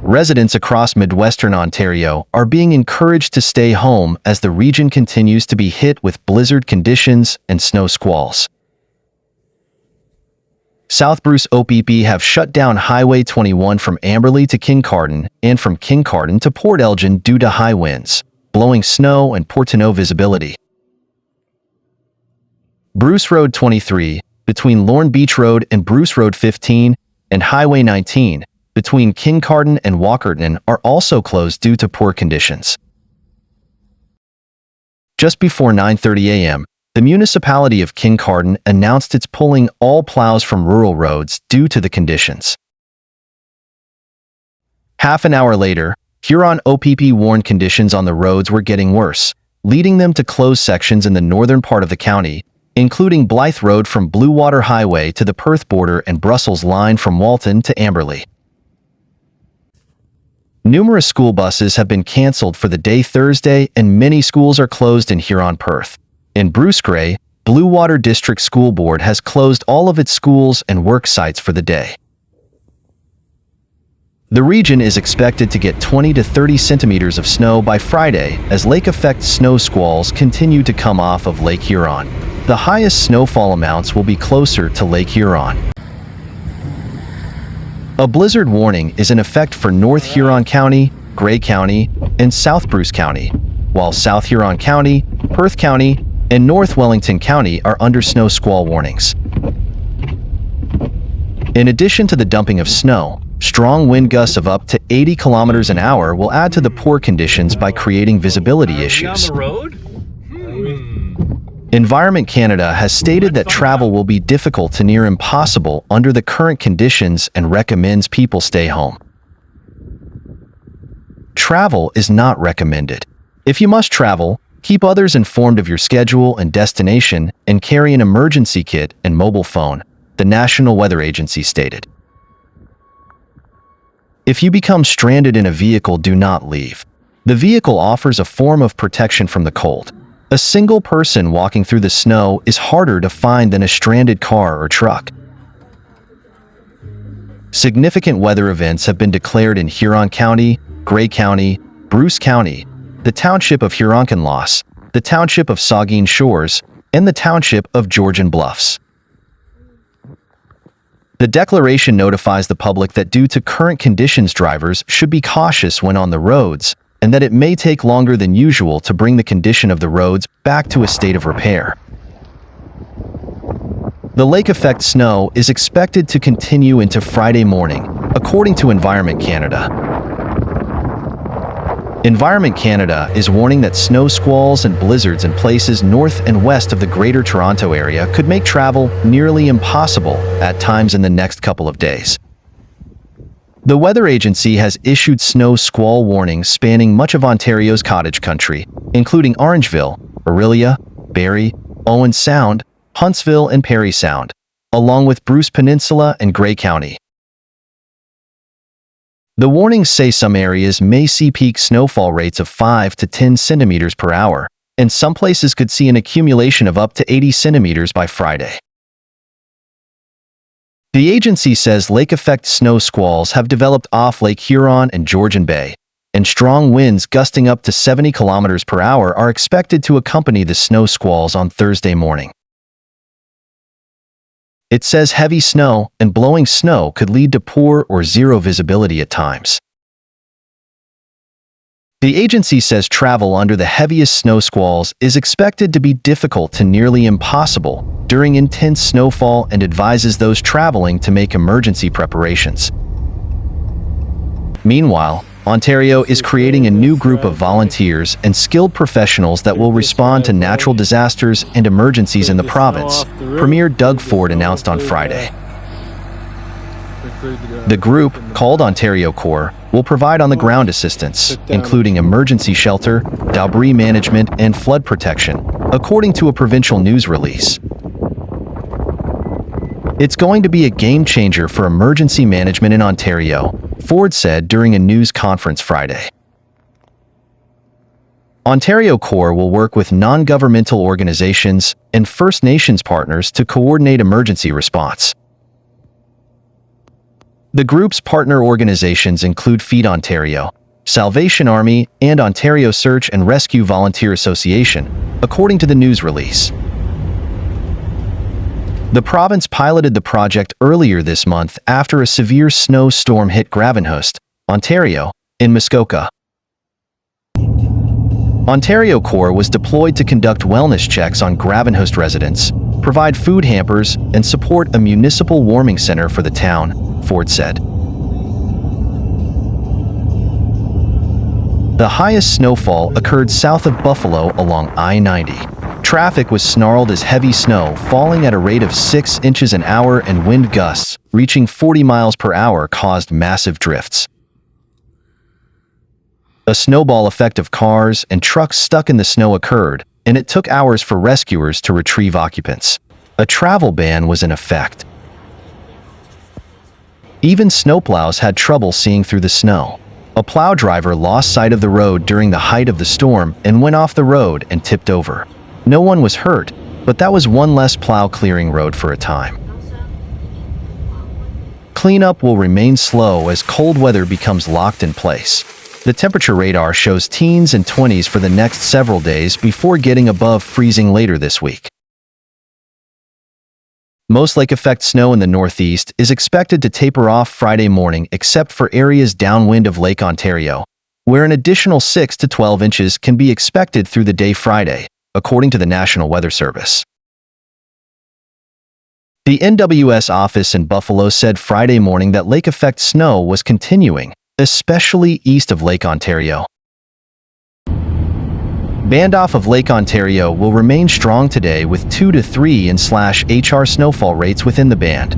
Residents across Midwestern Ontario are being encouraged to stay home as the region continues to be hit with blizzard conditions and snow squalls. South Bruce OPP have shut down Highway 21 from Amberley to Kincardine and from Kincardine to Port Elgin due to high winds, blowing snow and poor to no visibility. Bruce Road 23, between Lorne Beach Road and Bruce Road 15, and Highway 19, between Kincardine and Walkerton, are also closed due to poor conditions. Just before 9:30 a.m., the municipality of Kincardine announced it's pulling all plows from rural roads due to the conditions. Half an hour later, Huron OPP warned conditions on the roads were getting worse, leading them to close sections in the northern part of the county, including Blythe Road from Blue Water Highway to the Perth border and Brussels line from Walton to Amberley. Numerous school buses have been cancelled for the day Thursday, and many schools are closed in Huron-Perth. In Bruce Grey, Blue Water District School Board has closed all of its schools and work sites for the day. The region is expected to get 20 to 30 centimeters of snow by Friday as lake-effect snow squalls continue to come off of Lake Huron. The highest snowfall amounts will be closer to Lake Huron. A blizzard warning is in effect for North Huron County, Grey County, and South Bruce County, while South Huron County, Perth County, and North Wellington County are under snow squall warnings. In addition to the dumping of snow, strong wind gusts of up to 80 kilometers an hour will add to the poor conditions by creating visibility issues. Down the road? Environment Canada has stated that travel will be difficult to near impossible under the current conditions and recommends people stay home. Travel is not recommended. If you must travel, keep others informed of your schedule and destination and carry an emergency kit and mobile phone, the National Weather Agency stated. If you become stranded in a vehicle, do not leave. The vehicle offers a form of protection from the cold. A single person walking through the snow is harder to find than a stranded car or truck. Significant weather events have been declared in Huron County, Grey County, Bruce County, the Township of Huronkenloss, the Township of Saugeen Shores, and the Township of Georgian Bluffs. The declaration notifies the public that due to current conditions, drivers should be cautious when on the roads, and that it may take longer than usual to bring the condition of the roads back to a state of repair. The lake-effect snow is expected to continue into Friday morning, according to Environment Canada. Environment Canada is warning that snow squalls and blizzards in places north and west of the Greater Toronto Area could make travel nearly impossible at times in the next couple of days. The weather agency has issued snow squall warnings spanning much of Ontario's cottage country, including Orangeville, Orillia, Barrie, Owen Sound, Huntsville, and Parry Sound, along with Bruce Peninsula and Grey County. The warnings say some areas may see peak snowfall rates of 5 to 10 centimeters per hour, and some places could see an accumulation of up to 80 centimeters by Friday. The agency says lake-effect snow squalls have developed off Lake Huron and Georgian Bay, and strong winds gusting up to 70 kilometers per hour are expected to accompany the snow squalls on Thursday morning. It says heavy snow and blowing snow could lead to poor or zero visibility at times. The agency says travel under the heaviest snow squalls is expected to be difficult to nearly impossible during intense snowfall and advises those traveling to make emergency preparations. Meanwhile, Ontario is creating a new group of volunteers and skilled professionals that will respond to natural disasters and emergencies in the province, Premier Doug Ford announced on Friday. The group, called Ontario Corps, will provide on-the-ground assistance, including emergency shelter, debris management, and flood protection, according to a provincial news release. It's going to be a game-changer for emergency management in Ontario, Ford said during a news conference Friday. Ontario Corps will work with non-governmental organizations and First Nations partners to coordinate emergency response. The group's partner organizations include Feed Ontario, Salvation Army, and Ontario Search and Rescue Volunteer Association, according to the news release. The province piloted the project earlier this month after a severe snowstorm hit Gravenhurst, Ontario, in Muskoka. Ontario Corps was deployed to conduct wellness checks on Gravenhurst residents, provide food hampers, and support a municipal warming center for the town, Ford said. The highest snowfall occurred south of Buffalo along I-90. Traffic was snarled as heavy snow falling at a rate of 6 inches an hour and wind gusts reaching 40 miles per hour caused massive drifts. A snowball effect of cars and trucks stuck in the snow occurred, and it took hours for rescuers to retrieve occupants. A travel ban was in effect. Even snowplows had trouble seeing through the snow. A plow driver lost sight of the road during the height of the storm and went off the road and tipped over. No one was hurt, but that was one less plow clearing road for a time. Cleanup will remain slow as cold weather becomes locked in place. The temperature radar shows teens and 20s for the next several days before getting above freezing later this week. Most lake-effect snow in the northeast is expected to taper off Friday morning except for areas downwind of Lake Ontario, where an additional 6 to 12 inches can be expected through the day Friday, according to the National Weather Service. The NWS office in Buffalo said Friday morning that lake-effect snow was continuing, especially east of Lake Ontario. Bandoff of Lake Ontario will remain strong today with 2 to 3 in/HR snowfall rates within the band,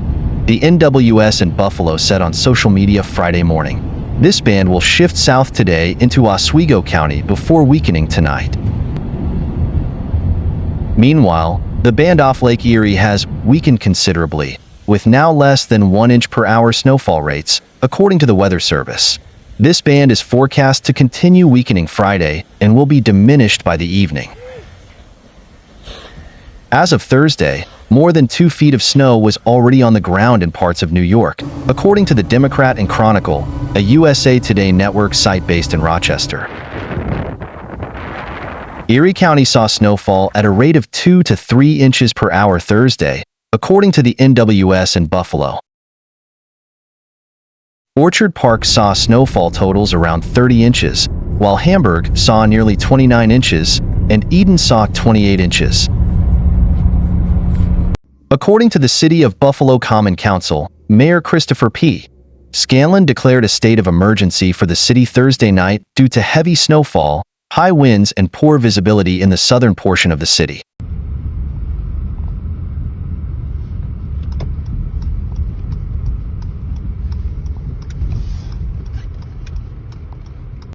the NWS in Buffalo said on social media Friday morning. This band will shift south today into Oswego County before weakening tonight. Meanwhile, the band off Lake Erie has weakened considerably, with now less than 1 inch per hour snowfall rates, according to the Weather Service. This band is forecast to continue weakening Friday and will be diminished by the evening. As of Thursday, more than 2 feet of snow was already on the ground in parts of New York, according to the Democrat and Chronicle, a USA Today network site based in Rochester. Erie County saw snowfall at a rate of 2 to 3 inches per hour Thursday, according to the NWS in Buffalo. Orchard Park saw snowfall totals around 30 inches, while Hamburg saw nearly 29 inches, and Eden saw 28 inches. According to the City of Buffalo Common Council, Mayor Christopher P. Scanlon declared a state of emergency for the city Thursday night due to heavy snowfall, high winds, and poor visibility in the southern portion of the city.